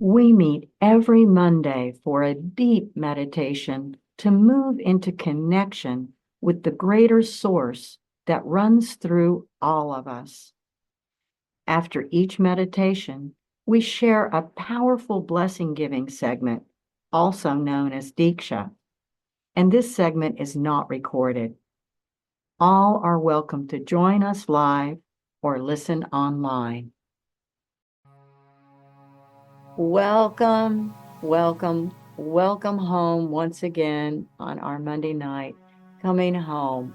We meet every Monday for a deep meditation to move into connection with the greater source that runs through all of us. After each meditation, we share a powerful blessing-giving segment, also known as Diksha, and this segment is not recorded. All are welcome to join us live or listen online. Welcome, welcome, welcome home once again on our Monday night, coming home.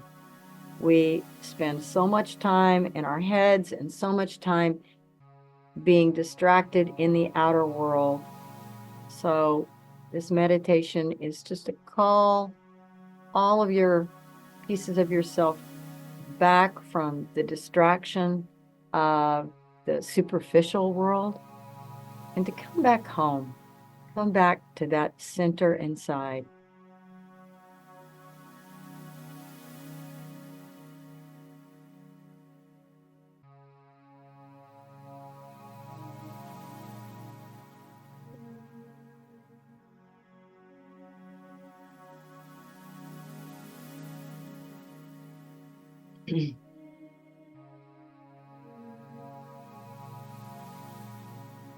We spend so much time in our heads and so much time being distracted in the outer world. So this meditation is just to call all of your pieces of yourself back from the distraction of the superficial world and to come back home, come back to that center inside.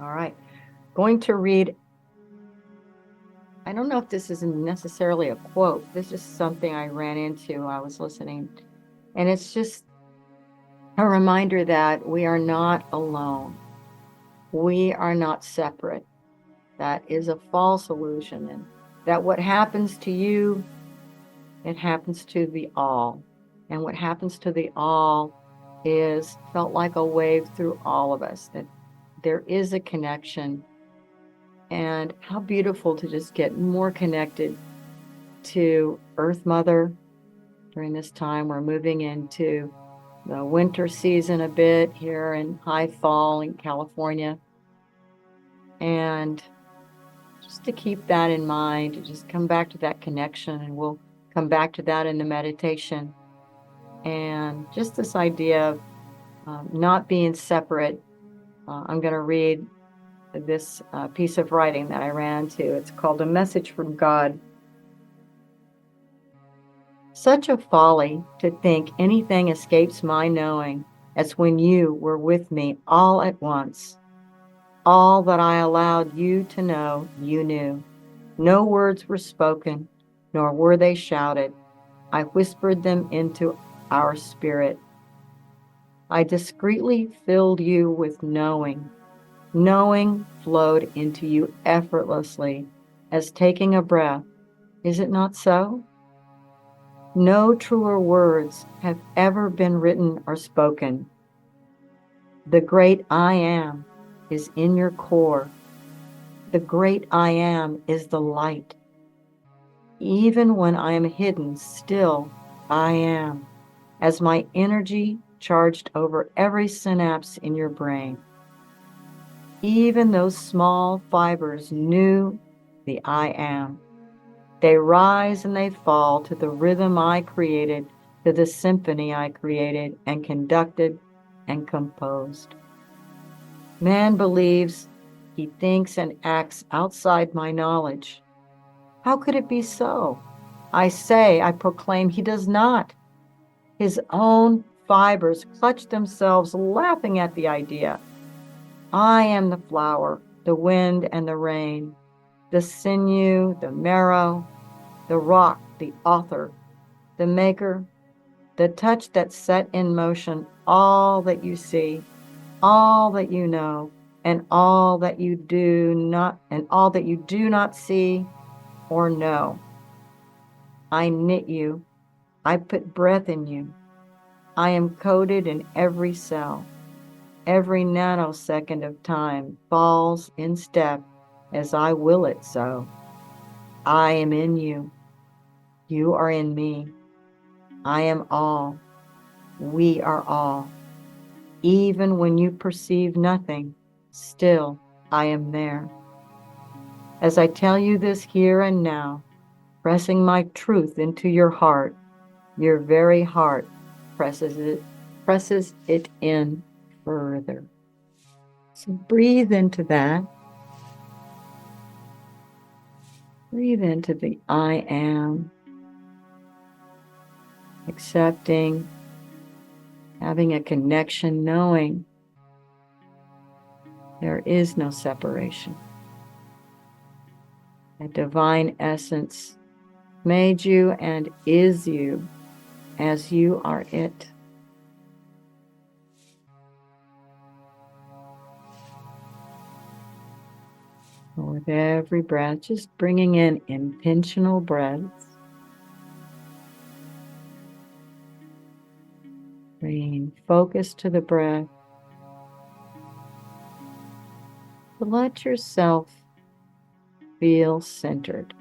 All right, going to read, I don't know if this is necessarily a quote. This is something I ran into while I was listening. And it's just a reminder that we are not alone. We are not separate. That is a false illusion. And that what happens to you, it happens to the all. And what happens to the all is felt like a wave through all of us, that there is a connection. And how beautiful to just get more connected to Earth Mother during this time. We're moving into the winter season a bit here in high fall in California. And just to keep that in mind, to just come back to that connection, and we'll come back to that in the meditation. And just this idea of not being separate. I'm going to read this piece of writing that I ran into. It's called A Message from God. Such a folly to think anything escapes my knowing, as when you were with me all at once. All that I allowed you to know, you knew. No words were spoken, nor were they shouted. I whispered them into our spirit. I discreetly filled you with knowing. Knowing flowed into you effortlessly, as taking a breath. Is it not so? No truer words have ever been written or spoken. The great I am is in your core. The great I am is the light. Even when I am hidden, still I am, as my energy charged over every synapse in your brain. Even those small fibers knew the I am. They rise and they fall to the rhythm I created, to the symphony I created and conducted and composed. Man believes he thinks and acts outside my knowledge. How could it be so? I proclaim he does not. His own fibers clutch themselves, laughing at the idea. I am the flower, the wind and the rain, the sinew, the marrow, the rock, the author, the maker, the touch that set in motion all that you see, all that you know, and all that you do not see or know. I knit you. I put breath in you. I am coded in every cell. Every nanosecond of time falls in step as I will it so. I am in you. You are in me. I am all. We are all. Even when you perceive nothing, still I am there. As I tell you this here and now, pressing my truth into your heart, your very heart presses it in further. So breathe into that. Breathe into the I am, accepting, having a connection, knowing there is no separation. A divine essence made you and is you as you are it. With every breath, just bringing in intentional breaths. Bringing focus to the breath. Let yourself feel centered.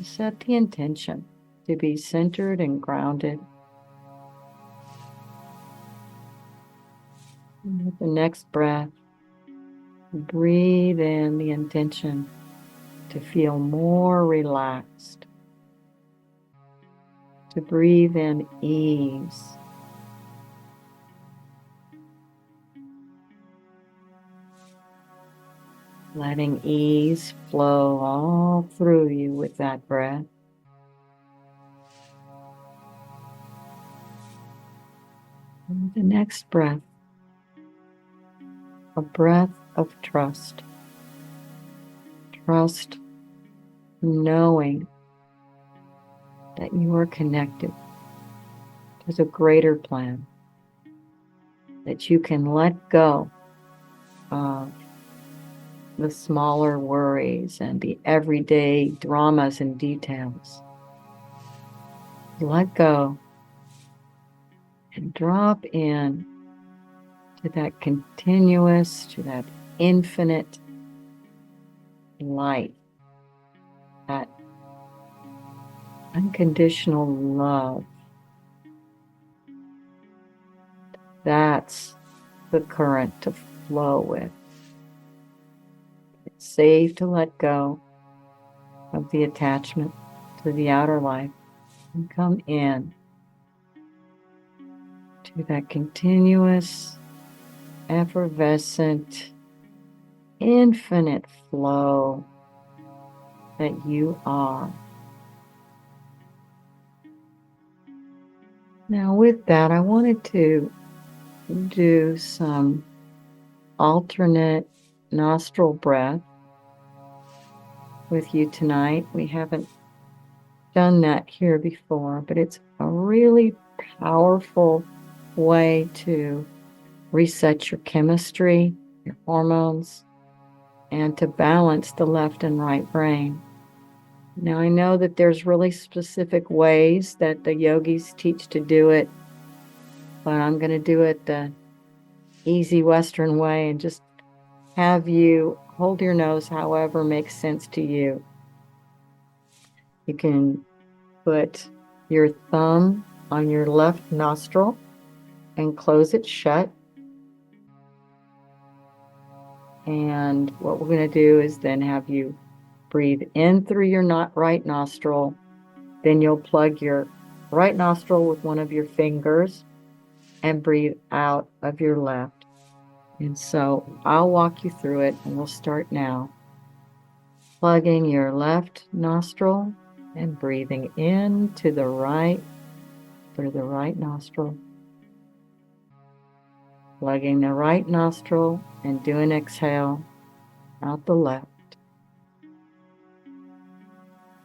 Set the intention to be centered and grounded. And with the next breath, breathe in the intention to feel more relaxed, to breathe in ease. Letting ease flow all through you with that breath. And the next breath, a breath of trust. Trust, knowing that you are connected to the greater plan, that you can let go of the smaller worries and the everyday dramas and details. Let go and drop in to that continuous, to that infinite light, that unconditional love. That's the current to flow with. It's safe to let go of the attachment to the outer life and come in to that continuous, effervescent, infinite flow that you are. Now with that, I wanted to do some alternate nostril breath with you tonight. We haven't done that here before, but it's a really powerful way to reset your chemistry, your hormones, and to balance the left and right brain. Now, I know that there's really specific ways that the yogis teach to do it, but I'm going to do it the easy Western way and just have you hold your nose however makes sense to you. You can put your thumb on your left nostril and close it shut. And what we're going to do is then have you breathe in through your right nostril. Then you'll plug your right nostril with one of your fingers and breathe out of your left. And so I'll walk you through it, and we'll start now. Plugging your left nostril and breathing in to the right through the right nostril. Plugging the right nostril and do an exhale out the left.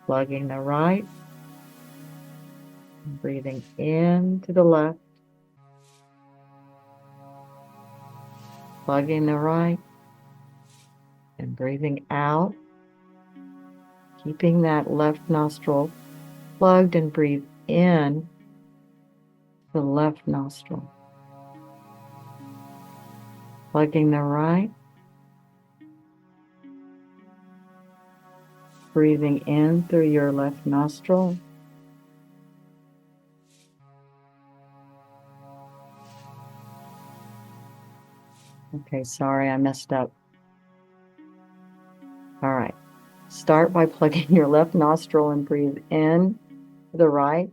Plugging the right, and breathing in to the left. Plugging the right and breathing out. Keeping that left nostril plugged and breathe in the left nostril. Plugging the right. Breathing in through your left nostril. Okay, sorry, I messed up. All right. Start by plugging your left nostril and breathe in to the right.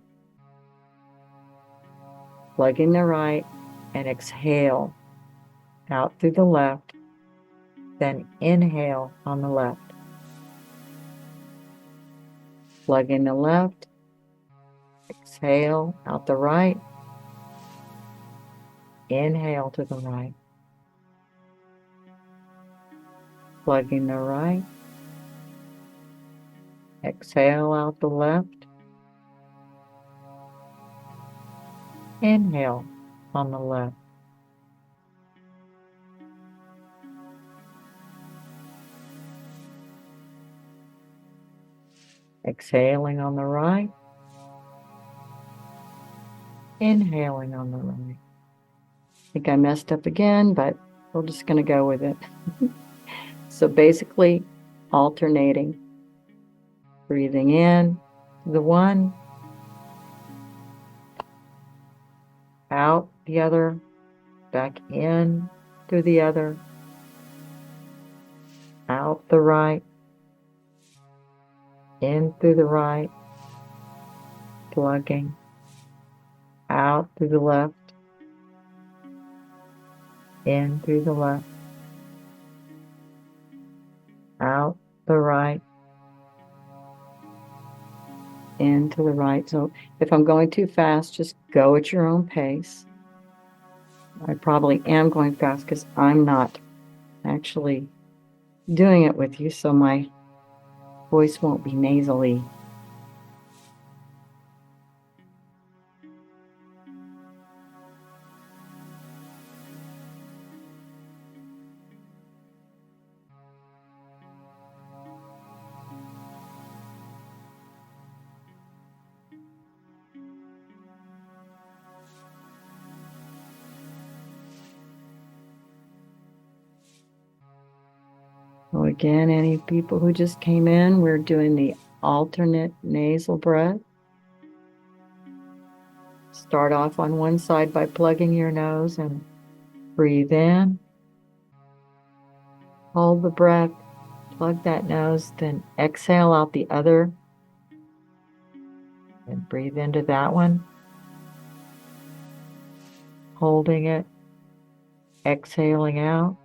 Plugging the right and exhale out through the left. then inhale on the left. Plug in the left, exhale out the right, inhale to the right. Plug in the right, exhale out the left, inhale on the left. Exhaling on the right, inhaling on the right. I think I messed up again, but we're just going to go with it. So basically, alternating, breathing in the one, out the other, back in through the other, out the right, in through the right, plugging, out through the left, in through the left, out the right, into the right. So if I'm going too fast, just go at your own pace. I probably am going fast because I'm not actually doing it with you, so my voice won't be nasally. So again, any people who just came in, we're doing the alternate nasal breath. Start off on one side by plugging your nose and breathe in. Hold the breath, plug that nose, then exhale out the other. And breathe into that one. Holding it, exhaling out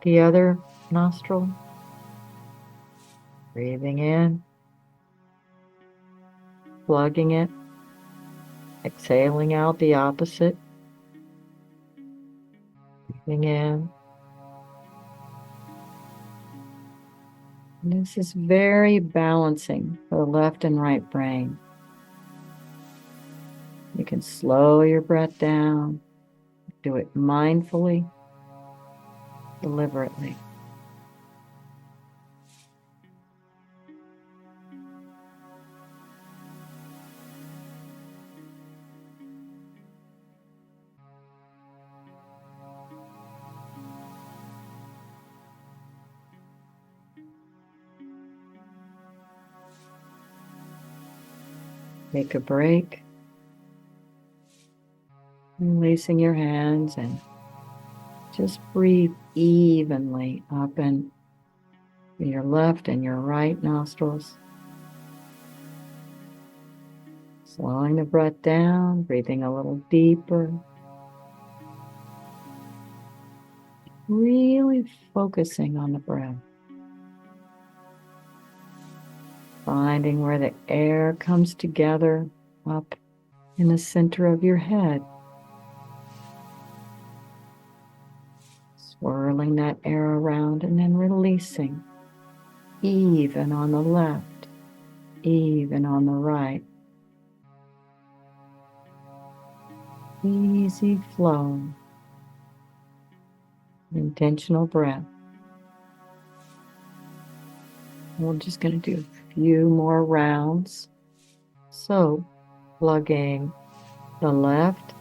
the other nostril. Breathing in, plugging it, exhaling out the opposite. Breathing in. And this is very balancing for the left and right brain. You can slow your breath down, do it mindfully, deliberately. Take a break, releasing your hands, and just breathe evenly up in your left and your right nostrils. Slowing the breath down, breathing a little deeper. Really focusing on the breath. Finding where the air comes together up in the center of your head. Swirling that air around and then releasing. Even on the left, even on the right. Easy flow. Intentional breath. We're just going to do a few more rounds. So, plugging the left,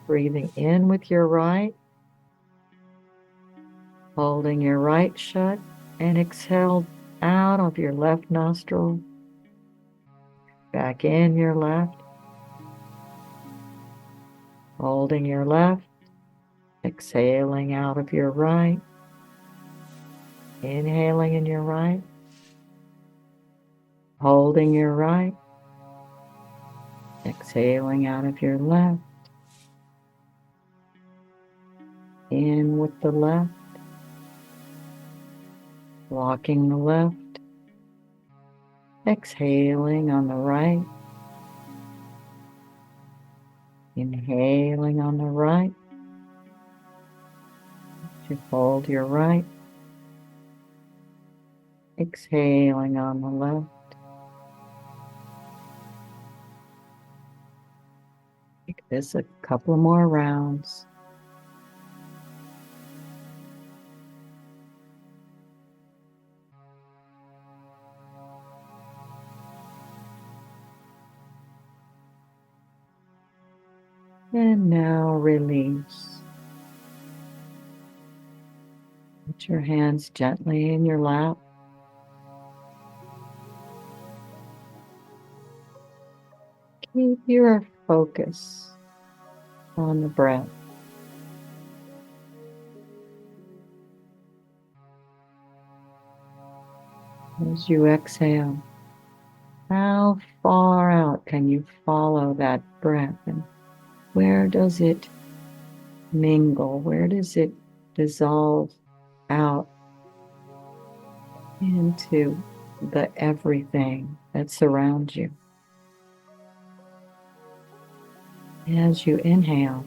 breathing in with your right, holding your right shut, and exhale out of your left nostril, back in your left, holding your left, exhaling out of your right, inhaling in your right, holding your right, exhaling out of your left, in with the left, Blocking the left. Exhaling on the right. Inhaling on the right. To hold your right. Exhaling on the left. Take this a couple more rounds. And now release. Put your hands gently in your lap. Keep your focus on the breath. As you exhale, how far out can you follow that breath, and where does it mingle? Where does it dissolve out into the everything that surrounds you? As you inhale,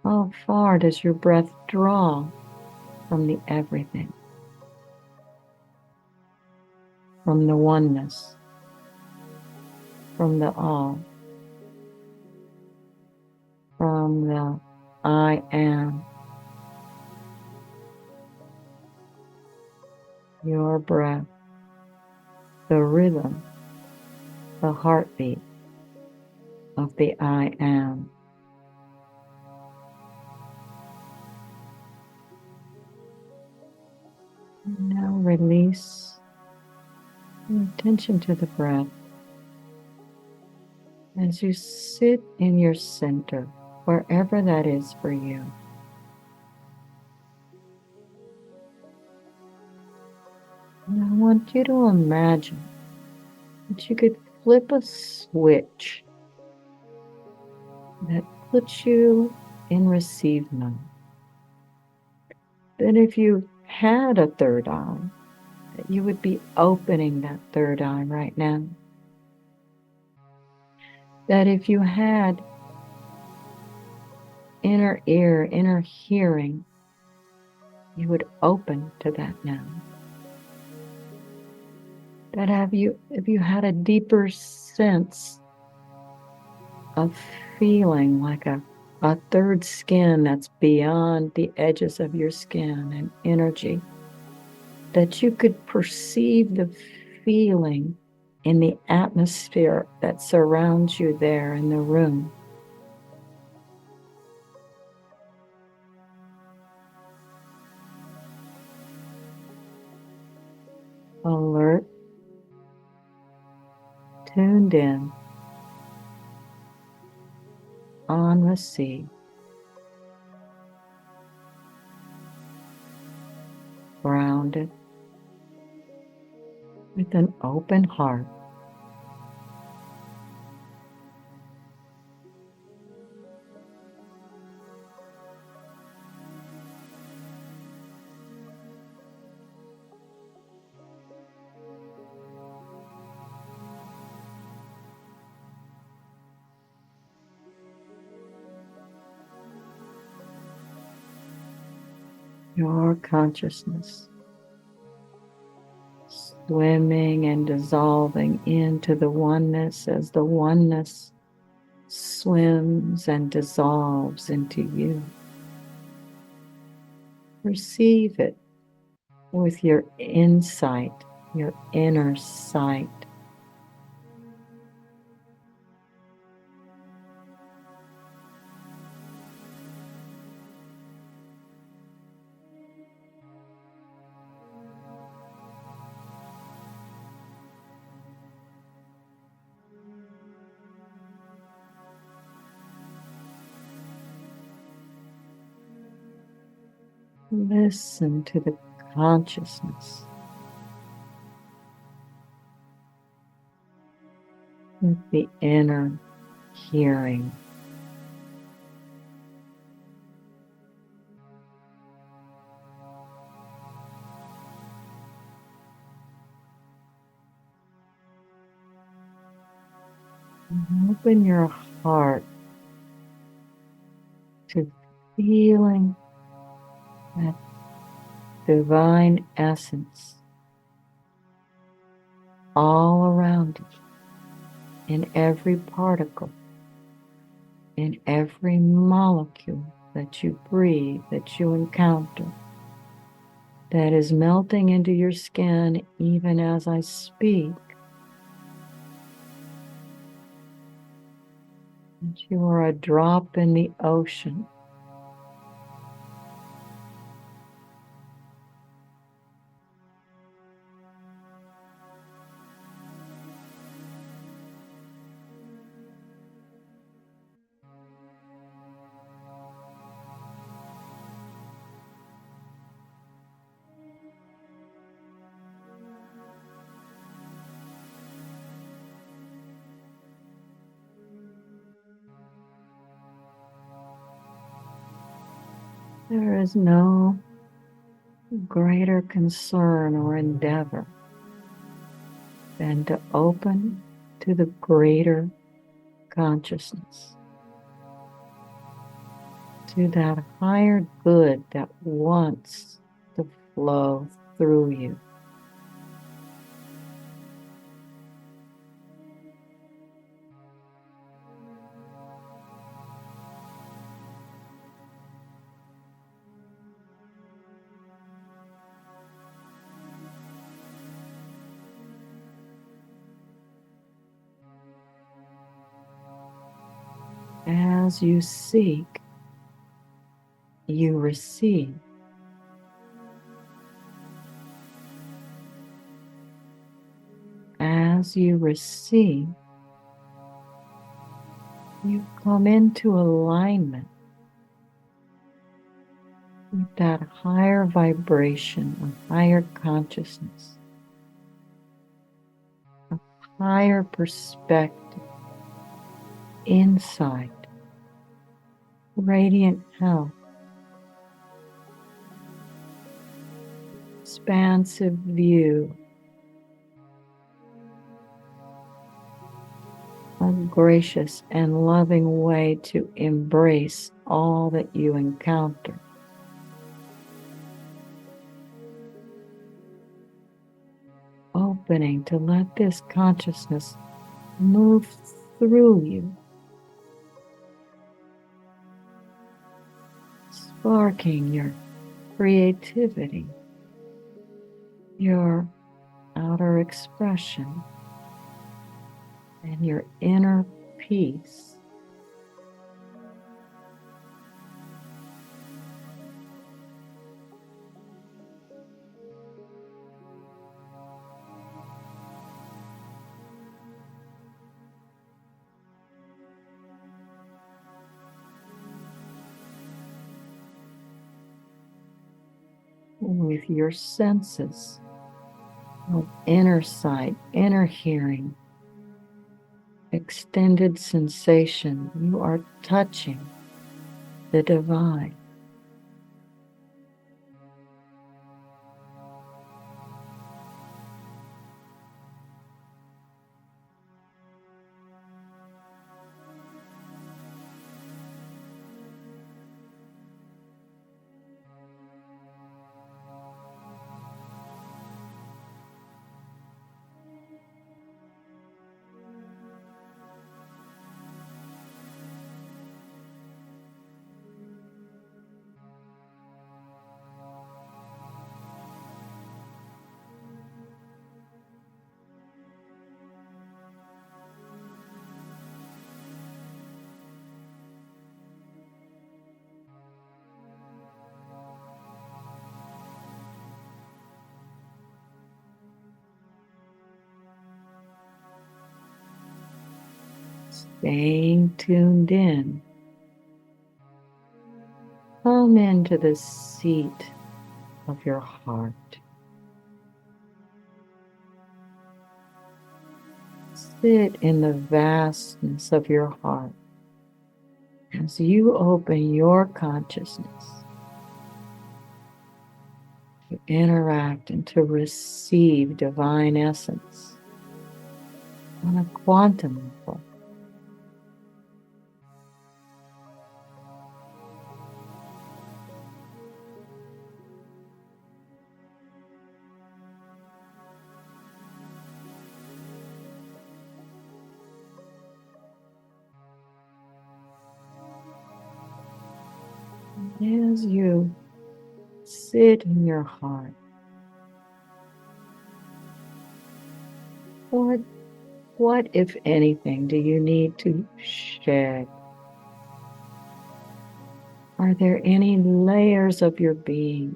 how far does your breath draw from the everything, from the oneness, from the all, from the I am? Your breath, the rhythm, the heartbeat of the I am. Now release your attention to the breath as you sit in your center, wherever that is for you. And I want you to imagine that you could flip a switch that puts you in receive mode. That if you had a third eye, that you would be opening that third eye right now. That if you had inner ear, inner hearing, you would open to that now. That if you had a deeper sense of feeling, like a third skin that's beyond the edges of your skin and energy, that you could perceive the feeling in the atmosphere that surrounds you there in the room. Alert, tuned in, on receive, grounded, with an open heart. Your consciousness swimming and dissolving into the oneness as the oneness swims and dissolves into you. Receive it with your insight, your inner sight. Listen to the consciousness with the inner hearing. Open your heart to feeling that divine essence all around you, in every particle, in every molecule that you breathe, that you encounter, that is melting into your skin even as I speak. And you are a drop in the ocean. There is no greater concern or endeavor than to open to the greater consciousness, to that higher good that wants to flow through you. As you seek, you receive. As you receive, you come into alignment with that higher vibration of higher consciousness, a higher perspective, insight, radiant health, expansive view, a gracious and loving way to embrace all that you encounter. Opening to let this consciousness move through you, sparking your creativity, your outer expression, and your inner peace. With your senses of inner sight, inner hearing, extended sensation, you are touching the divine. Staying tuned in, come into the seat of your heart. Sit in the vastness of your heart as you open your consciousness to interact and to receive divine essence on a quantum level. As you sit in your heart, what, if anything, do you need to shed? Are there any layers of your being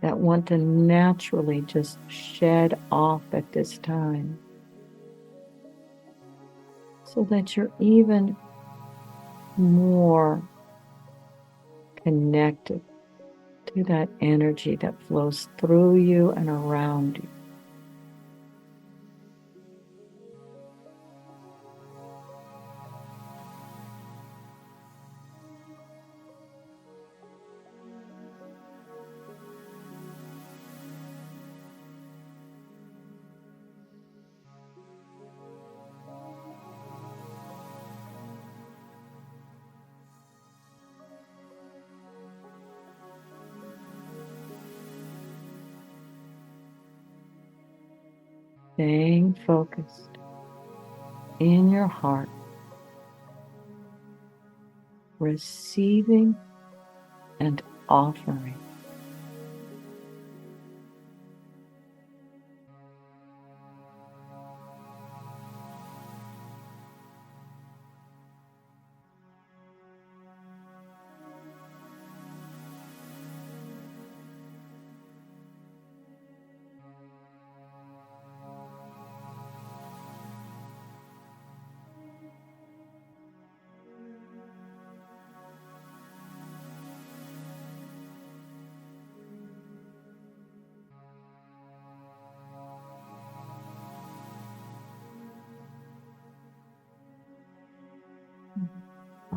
that want to naturally just shed off at this time, so that you're even more connected to that energy that flows through you and around you? Staying focused in your heart, receiving and offering.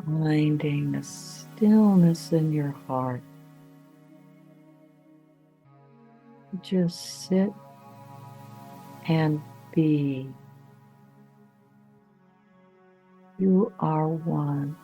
Finding the stillness in your heart. Just sit and be. You are one.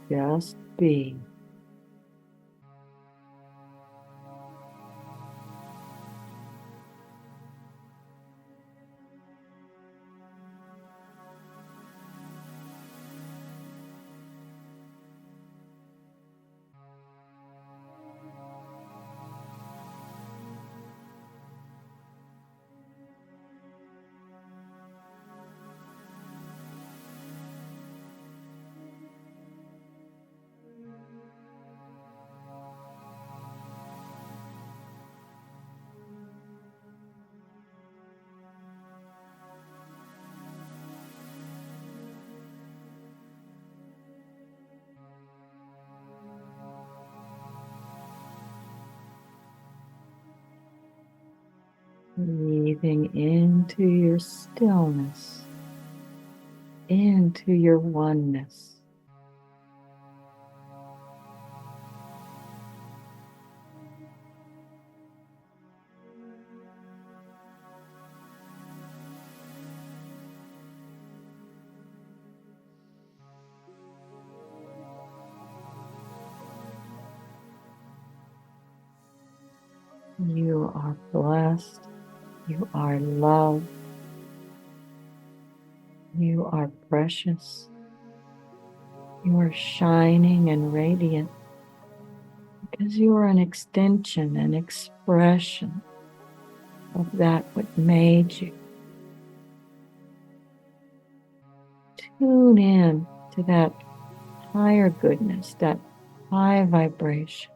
Just be. Breathing into your stillness, into your oneness. You are blessed. You are loved. You are precious. You are shining and radiant because you are an extension, an expression of that what made you. Tune in to that higher goodness, that high vibration.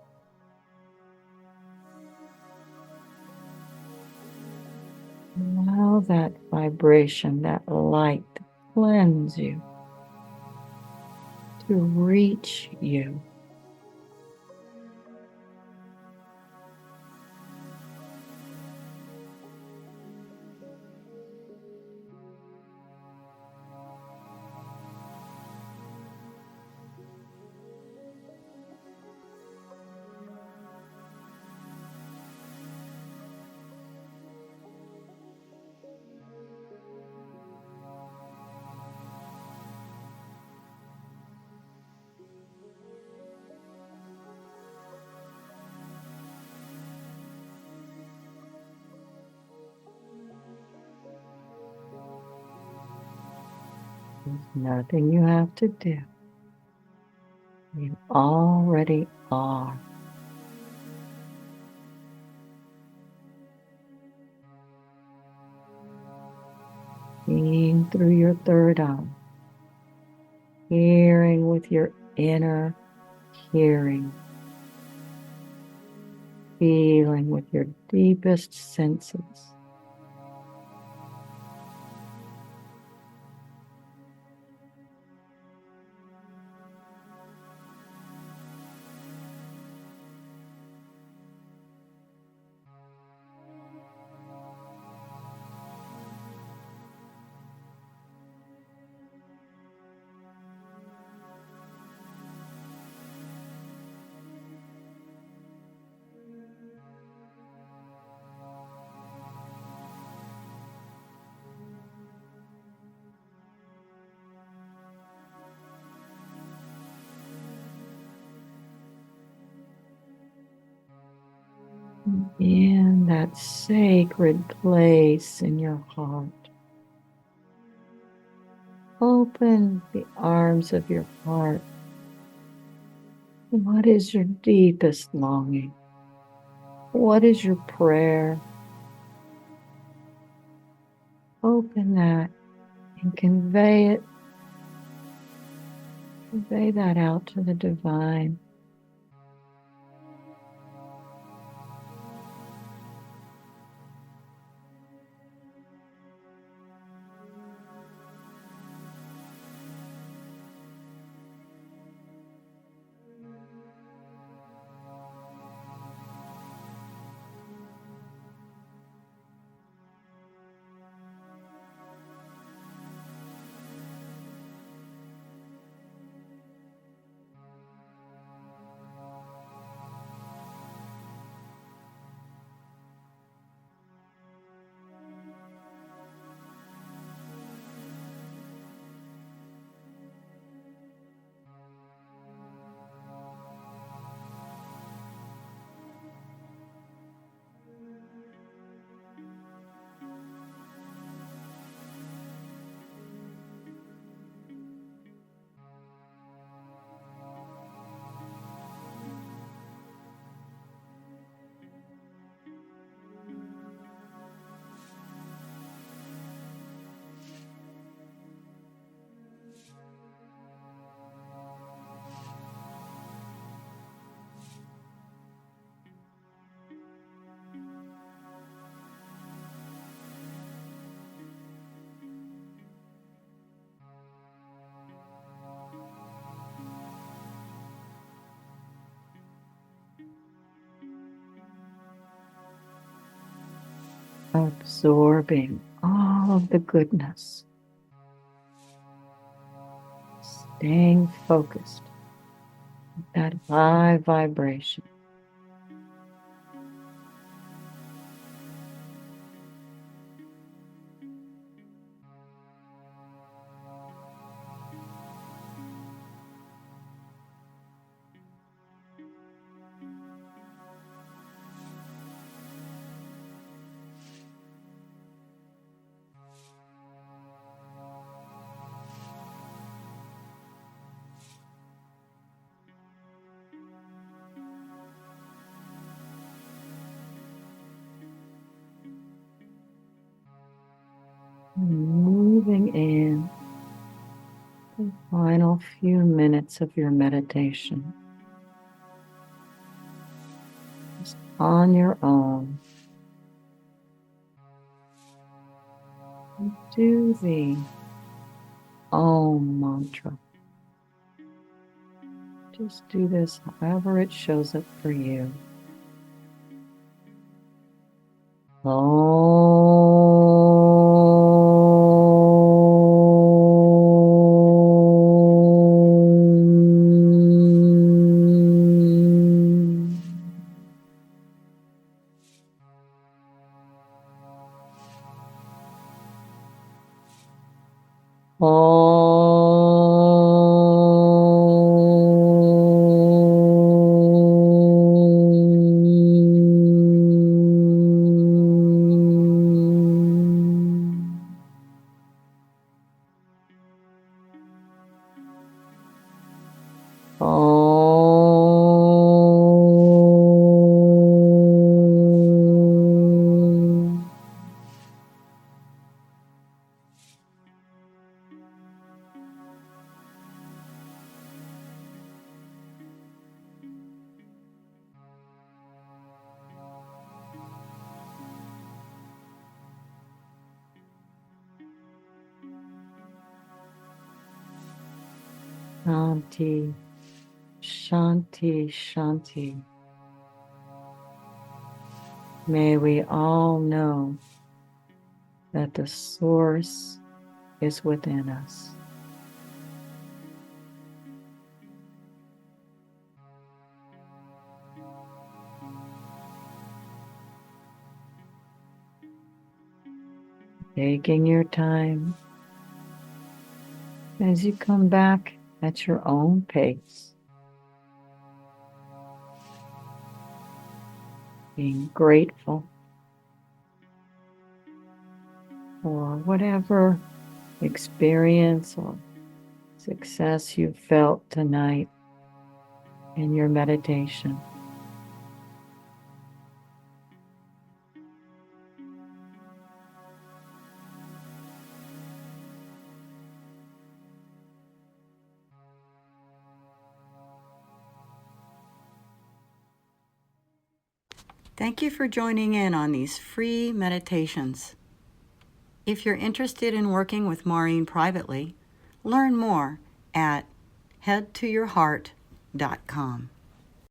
Allow that vibration, that light, to cleanse you, to reach you. There's nothing you have to do. You already are. Seeing through your third eye, hearing with your inner hearing, feeling with your deepest senses. In that sacred place in your heart, open the arms of your heart. What is your deepest longing? What is your prayer? Open that and convey that out to the divine. Absorbing all of the goodness, staying focused, that high vibration. Moving in the final few minutes of your meditation, just on your own. Do the Om mantra. Just do this however it shows up for you. Shanti, Shanti, Shanti. May we all know that the source is within us. Taking your time as you come back at your own pace. Being grateful for whatever experience or success you felt tonight in your meditation. Thank you for joining in on these free meditations. If you're interested in working with Maurine privately, learn more at headtoyourheart.com.